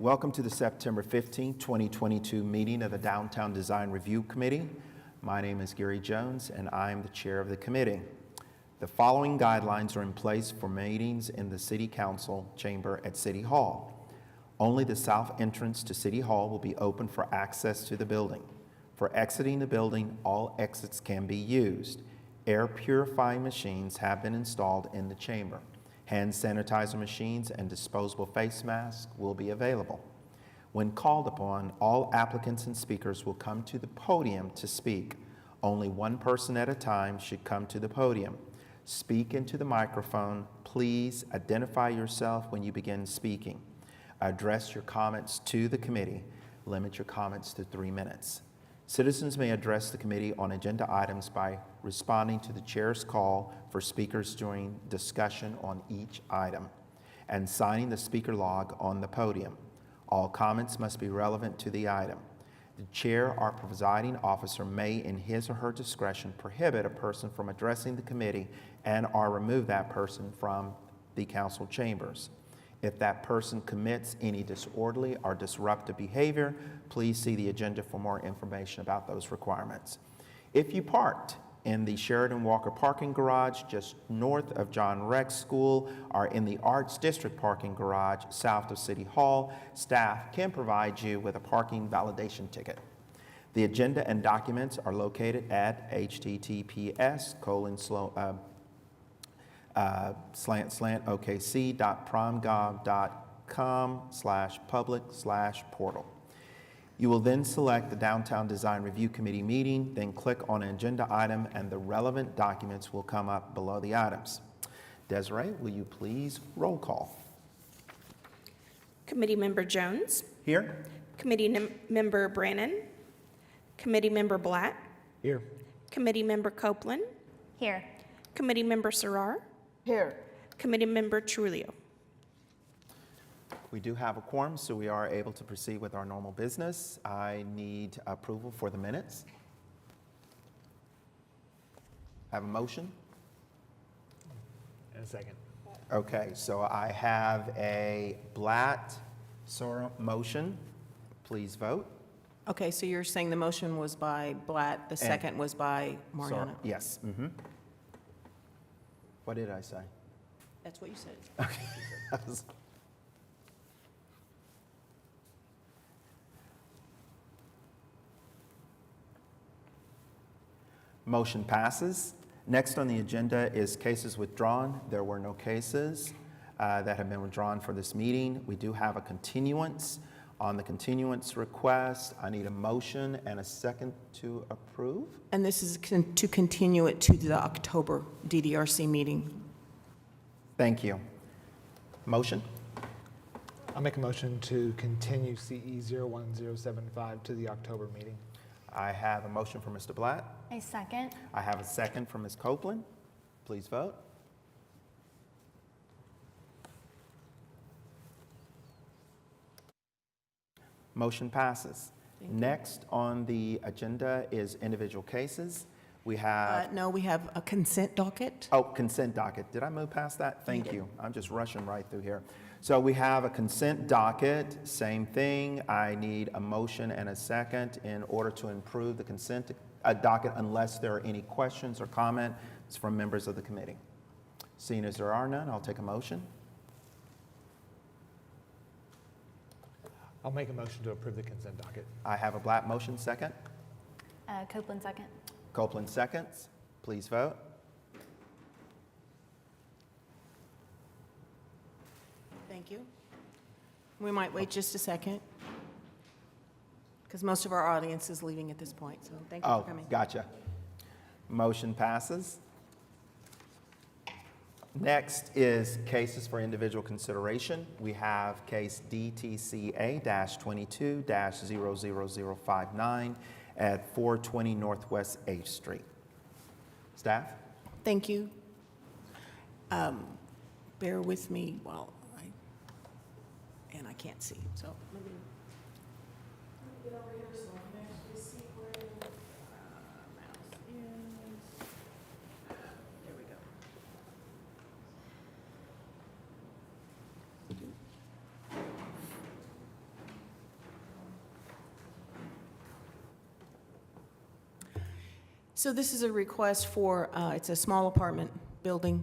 Welcome to the September 15, 2022 meeting of the Downtown Design Review Committee. My name is Gary Jones, and I am the chair of the committee. The following guidelines are in place for meetings in the City Council chamber at City Hall. Only the south entrance to City Hall will be open for access to the building. For exiting the building, all exits can be used. Air purifying machines have been installed in the chamber. Hand sanitizer machines and disposable face masks will be available. When called upon, all applicants and speakers will come to the podium to speak. Only one person at a time should come to the podium. Speak into the microphone. Please identify yourself when you begin speaking. Address your comments to the committee. Limit your comments to 3 minutes. Citizens may address the committee on agenda items by responding to the chair's call for speakers during discussion on each item and signing the speaker log on the podium. All comments must be relevant to the item. The chair or presiding officer may, in his or her discretion, prohibit a person from addressing the committee and/or remove that person from the council chambers. If that person commits any disorderly or disruptive behavior, please see the agenda for more information about those requirements. If you parked in the Sheridan Walker parking garage just north of John Rex School or in the Arts District parking garage south of City Hall, staff can provide you with a parking validation ticket. The agenda and documents are located at https://okc.primegov.com/public/portal. You will then select the Downtown Design Review Committee meeting, then click on an agenda item and the relevant documents will come up below the items. Desiree, will you please roll call? Committee Member Jones. Here. Committee Member Brannon. Committee Member Blatt. Here. Committee Member Copeland. Here. Committee Member Serrar. Here. Committee Member Trulio. We do have a quorum, so we are able to proceed with our normal business. I need approval for the minutes. Have a motion? And a second. Okay, so I have a Blatt-Sora motion. Please vote. Okay, so you're saying the motion was by Blatt, the second was by Mariano? Sora, yes. What did I say? That's what you said. Okay. Motion passes. Next on the agenda is cases withdrawn. There were no cases that have been withdrawn for this meeting. We do have a continuance. On the continuance request, I need a motion and a second to approve. And this is to continue it to the October DDRC meeting. Thank you. Motion? I'll make a motion to continue CE 01075 to the October meeting. I have a motion from Mr. Blatt. A second. I have a second from Ms. Copeland. Please vote. Motion passes. Next on the agenda is individual cases. We have... No, we have a consent docket. Oh, consent docket. Did I move past that? Thank you. I'm just rushing right through here. So we have a consent docket, same thing. I need a motion and a second in order to approve the consent docket unless there are any questions or comments from members of the committee. Seeing as there are none, I'll take a motion. I'll make a motion to approve the consent docket. I have a Blatt motion, second. Copeland second. Copeland seconds. Please vote. Thank you. We might wait just a second because most of our audience is leaving at this point, so thank you for coming. Gotcha. Motion passes. Next is cases for individual consideration. We have case DTCA-22-00059 at 420 Northwest 8th Street. Staff? Thank you. Bear with me while I can't see, so let me get over here so I can actually see where the mouse is. There we go. So this is a request for, it's a small apartment building,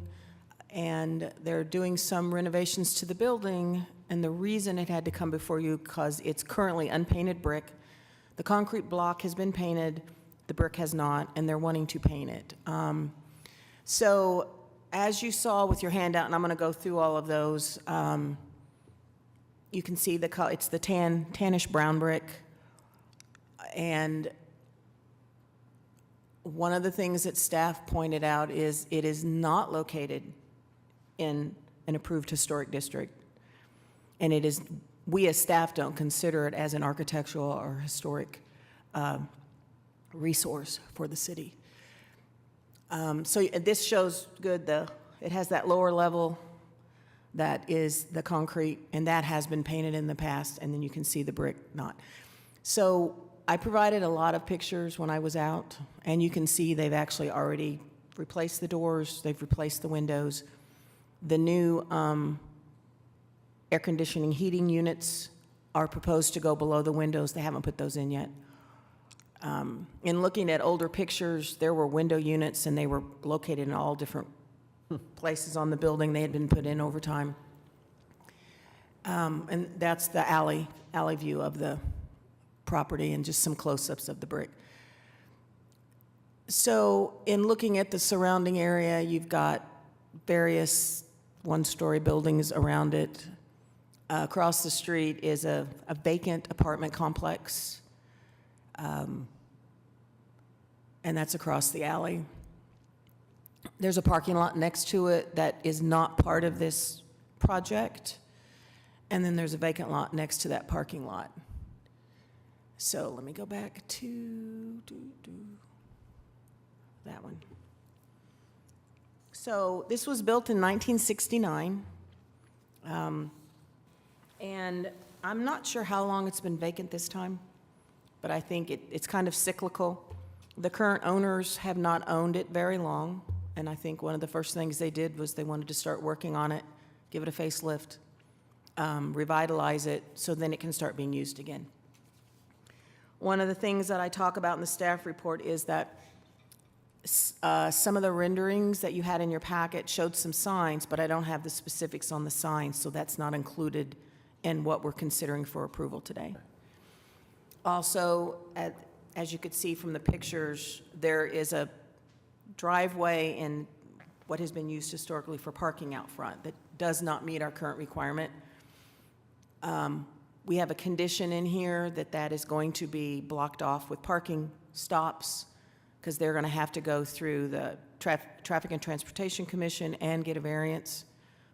and they're doing some renovations to the building, and the reason it had to come before you, because it's currently unpainted brick. The concrete block has been painted, the brick has not, and they're wanting to paint it. So as you saw with your handout, and I'm going to go through all of those, you can see it's the tannish brown brick. And one of the things that staff pointed out is it is not located in an approved historic district. And it is, we as staff don't consider it as an architectural or historic resource for the city. So this shows good, it has that lower level that is the concrete, and that has been painted in the past, and then you can see the brick not. So I provided a lot of pictures when I was out, and you can see they've actually already replaced the doors, they've replaced the windows. The new air conditioning heating units are proposed to go below the windows. They haven't put those in yet. In looking at older pictures, there were window units, and they were located in all different places on the building. They had been put in over time. And that's the alley view of the property, and just some close-ups of the brick. So in looking at the surrounding area, you've got various one-story buildings around it. Across the street is a vacant apartment complex, and that's across the alley. There's a parking lot next to it that is not part of this project, and then there's a vacant lot next to that parking lot. So let me go back to that one. So this was built in 1969, and I'm not sure how long it's been vacant this time, but I think it's kind of cyclical. The current owners have not owned it very long, and I think one of the first things they did was they wanted to start working on it, give it a facelift, revitalize it, so then it can start being used again. One of the things that I talk about in the staff report is that some of the renderings that you had in your packet showed some signs, but I don't have the specifics on the signs, so that's not included in what we're considering for approval today. Also, as you could see from the pictures, there is a driveway in what has been used historically for parking out front that does not meet our current requirement. We have a condition in here that is going to be blocked off with parking stops, because they're going to have to go through the Traffic and Transportation Commission and get a variance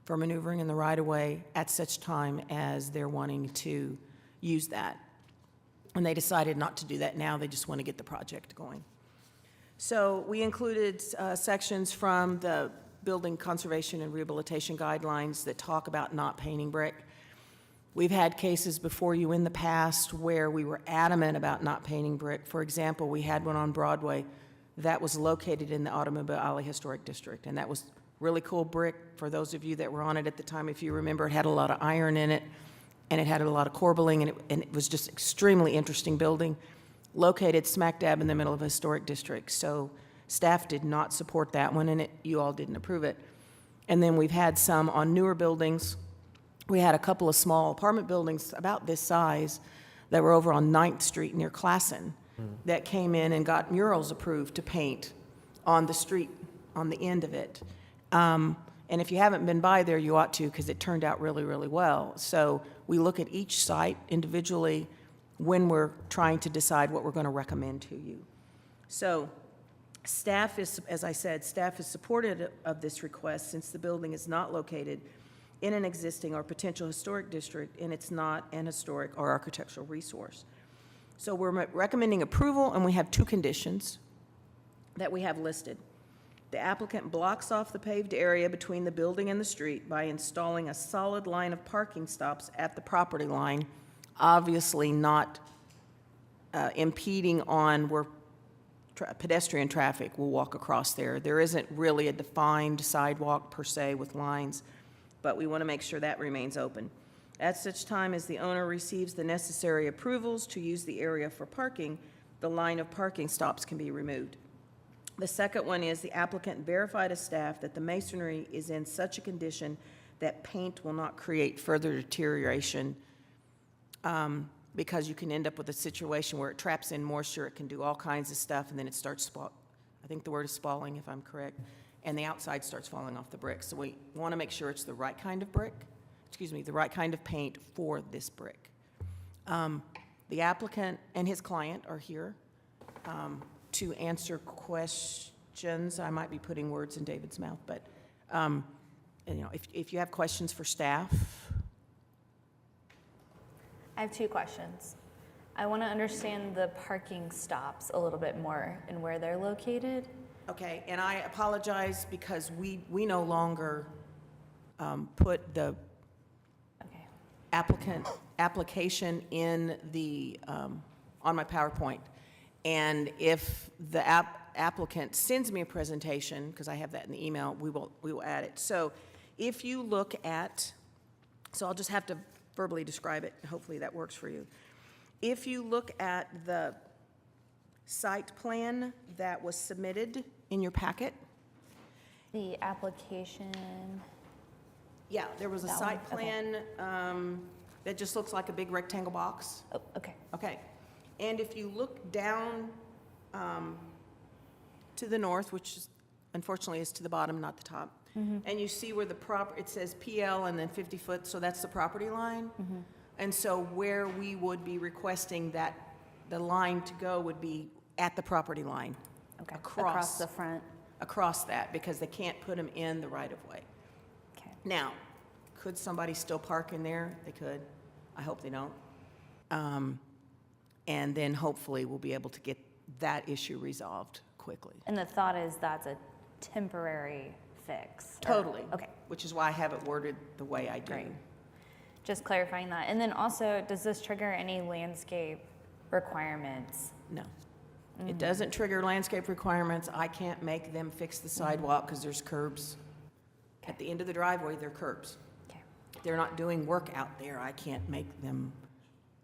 for maneuvering in the right-of-way at such time as they're wanting to use that. And they decided not to do that now, they just want to get the project going. So we included sections from the Building Conservation and Rehabilitation Guidelines that talk about not painting brick. We've had cases before you in the past where we were adamant about not painting brick. For example, we had one on Broadway that was located in the Automobile Alley Historic District, and that was really cool brick. For those of you that were on it at the time, if you remember, it had a lot of iron in it, and it had a lot of corbelling, and it was just extremely interesting building, located smack dab in the middle of a historic district. So staff did not support that one, and you all didn't approve it. And then we've had some on newer buildings. We had a couple of small apartment buildings about this size that were over on 9th Street near Classen that came in and got murals approved to paint on the street, on the end of it. And if you haven't been by there, you ought to, because it turned out really, really well. So we look at each site individually when we're trying to decide what we're going to recommend to you. So staff is, as I said, staff is supportive of this request since the building is not located in an existing or potential historic district, and it's not an historic or architectural resource. So we're recommending approval, and we have two conditions that we have listed. The applicant blocks off the paved area between the building and the street by installing a solid line of parking stops at the property line, obviously not impeding on where pedestrian traffic will walk across there. There isn't really a defined sidewalk per se with lines, but we want to make sure that remains open. At such time as the owner receives the necessary approvals to use the area for parking, the line of parking stops can be removed. The second one is the applicant verified to staff that the masonry is in such a condition that paint will not create further deterioration, because you can end up with a situation where it traps in moisture, it can do all kinds of stuff, and then it starts, I think the word is spalling, if I'm correct, and the outside starts falling off the brick. So we want to make sure it's the right kind of brick, the right kind of paint for this brick. The applicant and his client are here to answer questions. I might be putting words in David's mouth, but if you have questions for staff. I have two questions. I want to understand the parking stops a little bit more and where they're located. Okay, and I apologize because we no longer put the Okay. application in the, on my PowerPoint. And if the applicant sends me a presentation, because I have that in the email, we will add it. So if you look at, so I'll just have to verbally describe it, hopefully that works for you. If you look at the site plan that was submitted in your packet, The application, yeah, there was a That site one? Okay. plan that just looks like a big rectangle box. oh, okay. Okay, and if you look down to the north, which is, unfortunately is to the bottom, not the top, and you see where it says PL and then 50 foot, so that's the property line. And so where we would be requesting that the line to go would be at the property line. Okay. Across the front. Across that, because they can't put them in the right-of-way. Okay. Now, could somebody still park in there? They could. I hope they don't. And then hopefully we'll be able to get that issue resolved quickly. And the thought is that's a temporary fix? or- Totally. Okay, Which is why I have it worded the way I do. Great. just clarifying that. And then also, does this trigger any landscape requirements? No. It doesn't trigger landscape requirements. I can't make them fix the sidewalk because there's curbs. At the end of the driveway, there are curbs. Okay. They're not doing work out there. I can't make them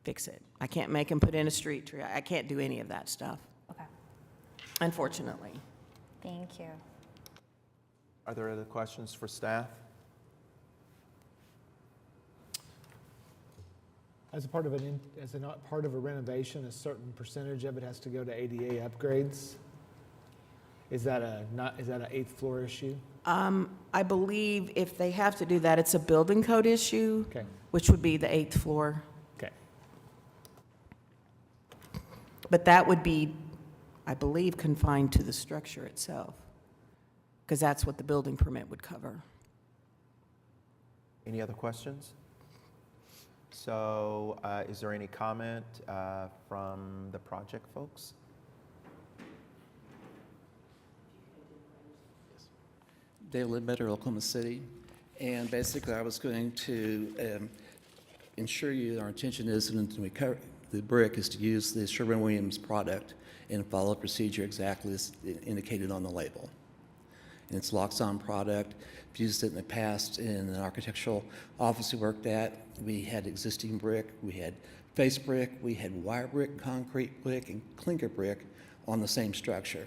fix it. I can't make them put in a street tree. I can't do any of that stuff, Okay, unfortunately. thank you. Are there other questions for staff? As a part of part of a renovation, a certain percentage of it has to go to ADA upgrades. Is that an eighth floor issue? I believe if they have to do that, it's a building code issue, Okay, which would be the 8th floor. okay. But that would be, I believe, confined to the structure itself, because that's what the building permit would cover. Any other questions? So is there any comment from the project folks? Dale Ledbetter, Oklahoma City, and basically I was going to ensure you our intention is the brick is to use the Sherwin-Williams product and follow procedure exactly as indicated on the label. And it's Loxon product. I've used it in the past in an architectural office we worked at. We had existing brick, we had face brick, we had wire brick, concrete brick, and clinker brick on the same structure.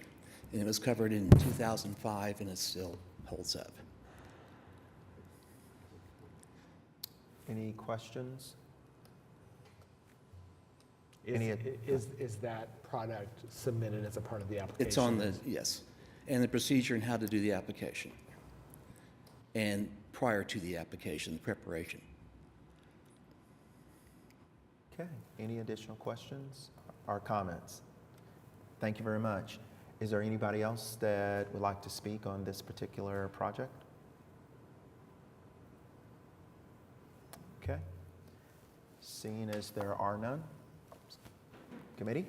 And it was covered in 2005, and it still holds up. Any questions? Is that product submitted as a part of the application? It's on the, yes, and the procedure and how to do the application. And prior to the application, the preparation. Okay, any additional questions or comments? Thank you very much. Is there anybody else that would like to speak on this particular project? Okay. Seeing as there are none, committee?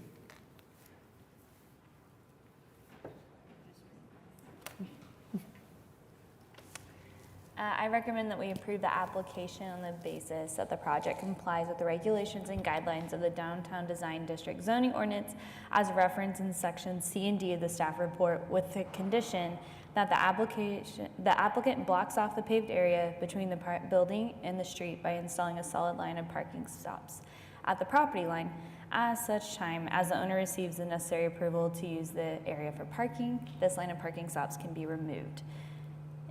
I recommend that we approve the application on the basis that the project complies with the regulations and guidelines of the Downtown Design District zoning ordinance as referenced in sections C and D of the staff report, with the condition that the applicant blocks off the paved area between the building and the street by installing a solid line of parking stops at the property line as such time as the owner receives the necessary approval to use the area for parking. This line of parking stops can be removed.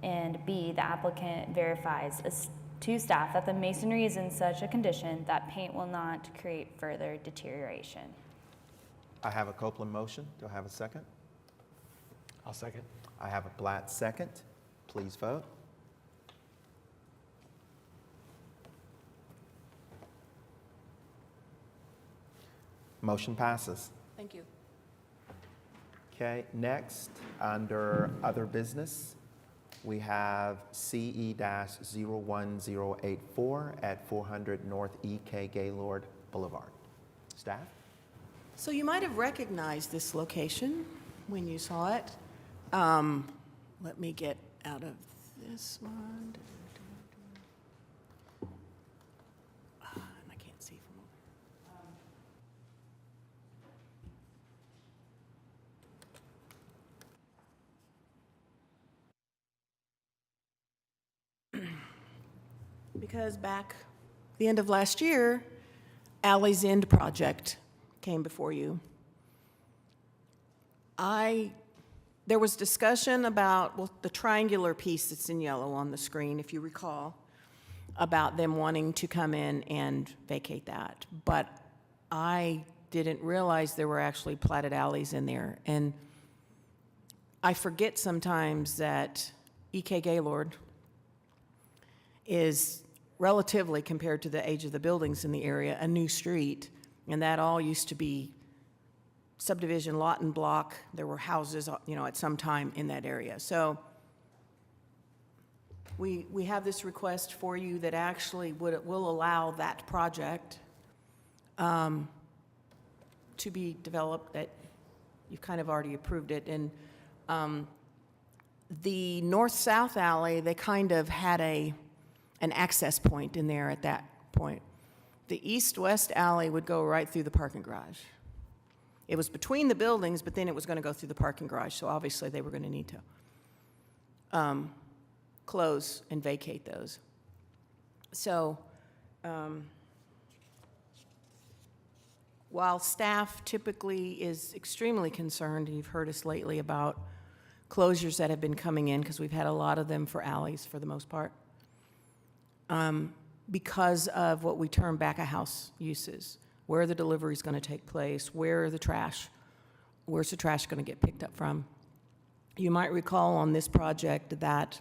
And B, the applicant verifies to staff that the masonry is in such a condition that paint will not create further deterioration. I have a Copeland motion. Do I have a second? I'll second. I have a Blatt second. Please vote. Motion passes. Thank you. Okay, next, under other business, we have CE-01084 at 400 North E.K. Gaylord Boulevard. Staff? So you might have recognized this location when you saw it. Let me get out of this one. And I can't see from over. Because back the end of last year, Alley's End project came before you. There was discussion about, well, the triangular piece that's in yellow on the screen, if you recall, about them wanting to come in and vacate that. But I didn't realize there were actually platted alleys in there. And I forget sometimes that E.K. Gaylord is relatively, compared to the age of the buildings in the area, a new street. And that all used to be subdivision lot and block. There were houses, at some time in that area. So we have this request for you that actually will allow that project to be developed. That you've kind of already approved it. And the north-south alley, they kind of had an access point in there at that point. The east-west alley would go right through the parking garage. It was between the buildings, but then it was going to go through the parking garage, so obviously they were going to need to close and vacate those. So while staff typically is extremely concerned, and you've heard us lately about closures that have been coming in, because we've had a lot of them for alleys for the most part, because of what we term back-of-house uses, where the delivery is going to take place, where's the trash going to get picked up from. You might recall on this project that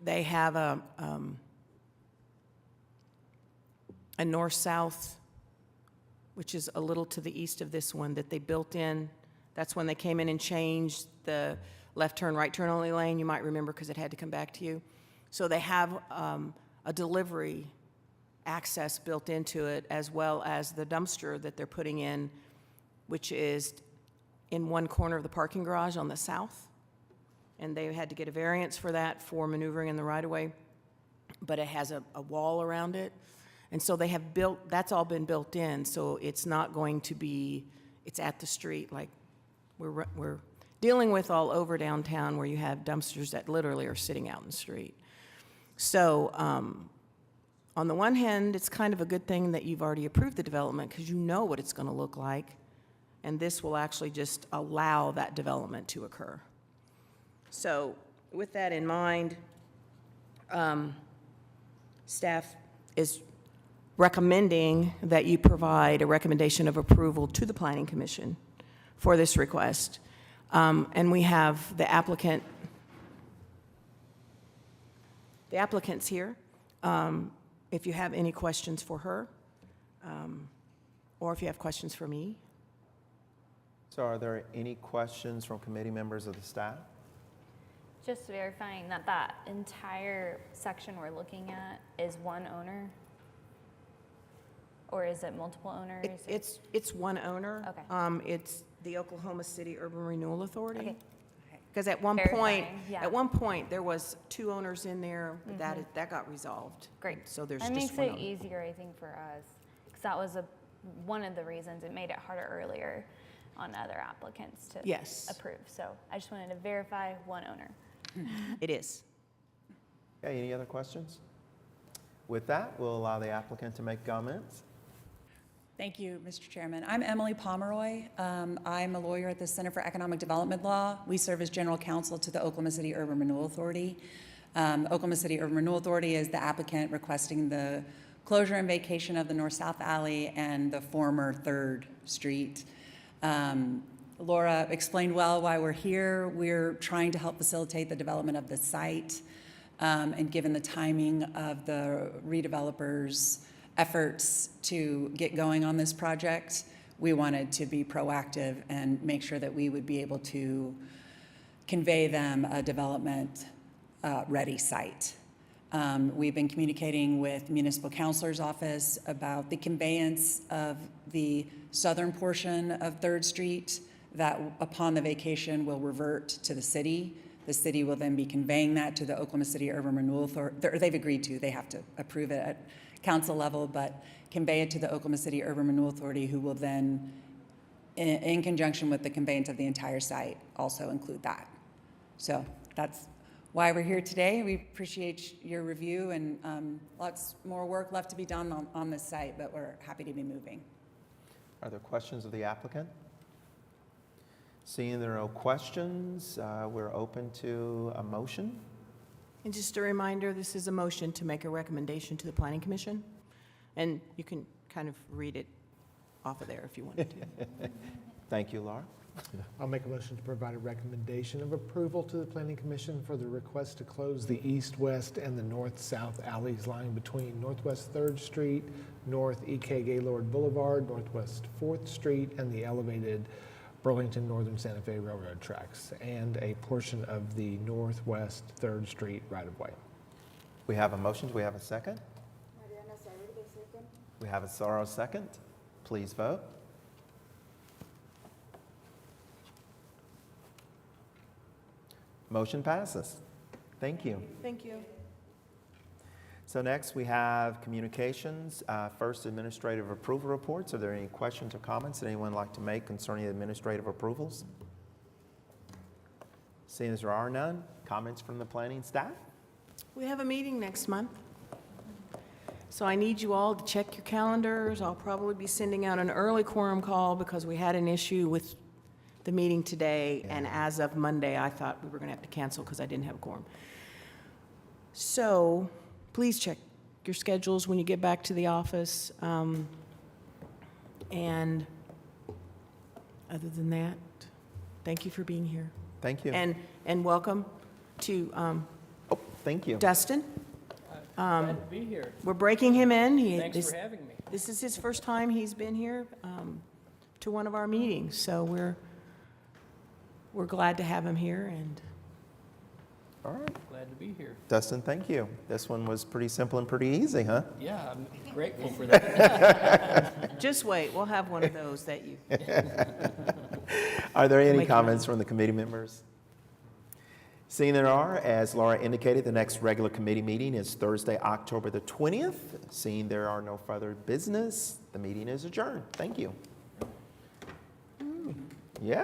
they have a north-south, which is a little to the east of this one, that they built in. That's when they came in and changed the left turn, right turn only lane. You might remember because it had to come back to you. So they have a delivery access built into it, as well as the dumpster that they're putting in, which is in one corner of the parking garage on the south. And they had to get a variance for that for maneuvering in the right-of-way, but it has a wall around it. And so they have built, that's all been built in, so it's not going to be, it's at the street like we're dealing with all over downtown, where you have dumpsters that literally are sitting out in the street. So on the one hand, it's kind of a good thing that you've already approved the development, because you know what it's going to look like, and this will actually just allow that development to occur. So with that in mind, staff is recommending that you provide a recommendation of approval to the Planning Commission for this request. And we have the applicant. The applicant's here. If you have any questions for her, or if you have questions for me. So are there any questions from committee members of the staff? Just verifying that that entire section we're looking at is one owner? Or is it multiple owners? It's one owner. Okay. It's the Oklahoma City Urban Renewal Authority. Okay. Because at one Verifying, point, yeah. there was 2 owners in there, but that got resolved. Great. So there's That just makes one it owner. easier, I think, for us, because that was one of the reasons it made it harder earlier on other applicants to Yes. approve. So I just wanted to verify one owner. It is. Okay, any other questions? With that, we'll allow the applicant to make comments. Thank you, Mr. Chairman. I'm Emily Pomeroy. I'm a lawyer at the Center for Economic Development Law. We serve as general counsel to the Oklahoma City Urban Renewal Authority. Oklahoma City Urban Renewal Authority is the applicant requesting the closure and vacation of the North-South Alley and the former 3rd Street. Laura explained well why we're here. We're trying to help facilitate the development of the site, and given the timing of the redevelopers' efforts to get going on this project, we wanted to be proactive and make sure that we would be able to convey them a development ready site. We've been communicating with Municipal Counselor's Office about the conveyance of the southern portion of 3rd Street that upon the vacation will revert to the city. The city will then be conveying that to the Oklahoma City Urban Renewal Authority. They've agreed to, they have to approve it at council level, but convey it to the Oklahoma City Urban Renewal Authority, who will then, in conjunction with the conveyance of the entire site, also include that. So that's why we're here today. We appreciate your review, and lots more work left to be done on this site, but we're happy to be moving. Are there questions of the applicant? Seeing there are no questions, we're open to a motion. And just a reminder, this is a motion to make a recommendation to the Planning Commission, and you can kind of read it off of there if you wanted to. Thank you, Laura. I'll make a motion to provide a recommendation of approval to the Planning Commission for the request to close the east-west and the north-south alleys lying between Northwest 3rd Street, North E.K. Gaylord Boulevard, Northwest 4th Street, and the elevated Burlington Northern Santa Fe Railroad tracks, and a portion of the Northwest 3rd Street right-of-way. We have a motion. Do we have a second? We have a thorough second. Please vote. Motion passes. Thank you. Thank you. So next we have communications. First, administrative approval reports. Are there any questions or comments that anyone would like to make concerning the administrative approvals? Seeing as there are none, comments from the planning staff? We have a meeting next month, so I need you all to check your calendars. I'll probably be sending out an early quorum call because we had an issue with the meeting today, and as of Monday, I thought we were going to have to cancel because I didn't have a quorum. So please check your schedules when you get back to the office. And other than that, thank you for being here. Thank you. And welcome to Oh, thank you. Dustin. Glad to be here. We're breaking him in. Thanks for having me. This is his first time he's been here to one of our meetings, so we're glad to have him here. And All right. Glad to be here. Dustin, thank you. This one was pretty simple and pretty easy, huh? Yeah, I'm grateful for that. just wait, we'll have one of those that you. Are there any Make comments from the committee members? Seeing there are, as Laura indicated, the next regular committee meeting is Thursday, October the 20th. Seeing there are no further business, the meeting is adjourned. Thank you. Yeah.